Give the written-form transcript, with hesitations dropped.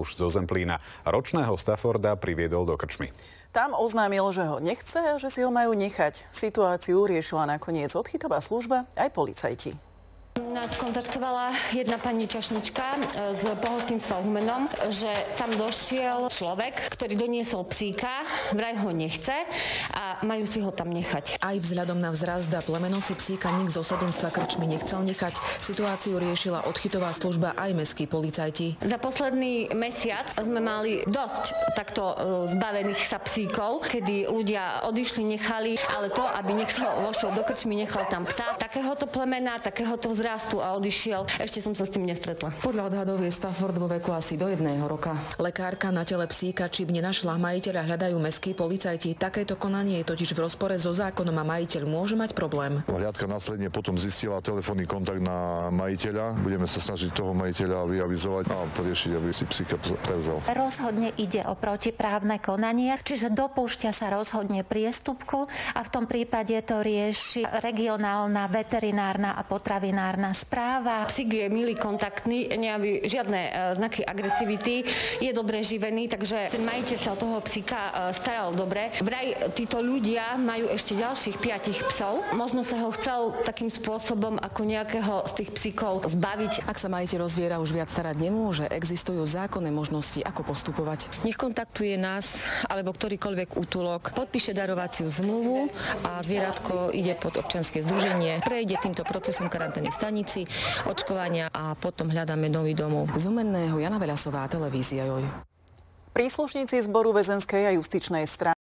muž zo Zemplína ročného Stafforda priviedol do krčmy. Tam oznámil, že ho nechce a že si ho majú nechať. Situáciu riešila nakoniec odchytová služba aj policajti. Nás kontaktovala jedna pani čašnička z pohostinstva Humennom, že tam došiel človek, ktorý doniesol psíka, vraj ho nechce a majú si ho tam nechať. Aj vzhľadom na vzrast a plemennosť psíka nik z osadenstva krčmy nechcel nechať. Situáciu riešila odchytová služba aj mestskí policajti. Za posledný mesiac sme mali dosť takto zbavených sa psíkov, kedy ľudia odišli, nechali, ale to, aby niekto vošiel do krčmy, nechal tam psa takéhoto plemena, takéhoto vzrastu a odišiel, ešte som sa s tým nestretla. Podľa odhadov je Stafford vo veku asi do 1 roka. Lekárka na tele psíka čip nenašla, majiteľa hľadajú mestskí policajti. Takéto konanie je totiž v rozpore so zákonom a majiteľ môže mať problém. Hliadka následne potom zistila telefónny kontakt na majiteľa. Budeme sa snažiť toho majiteľa vyavizovať a poriešiť, aby si psíka prevzal. Rozhodne ide o protiprávne konanie, čiže dopúšťa sa rozhodne priestupku a v tom prípade to rieši regionálna veterinárna a potravinárna správa. Psík je milý, kontaktný, nejaví žiadne znaky agresivity, je dobre živený, takže ten majiteľ sa o toho psíka staral dobre. Vraj títo ľudia majú ešte ďalších 5 psov. Možno sa ho chcel takým spôsobom ako nejakého z tých psíkov zbaviť. Ak sa majiteľ o zviera už viac starať nemôže, existujú zákonné možnosti, ako postupovať. Nech kontaktuje nás alebo ktorýkoľvek útulok, podpíše darovaciu zmluvu a zvieratko ide pod občianske združenie, prejde týmto procesom karantény v stanici, očkovania a potom hľadáme nový domov. Z Humenného Jana Veľasová, televízia Joj. Príslušníci zboru väzenskej a justičnej strany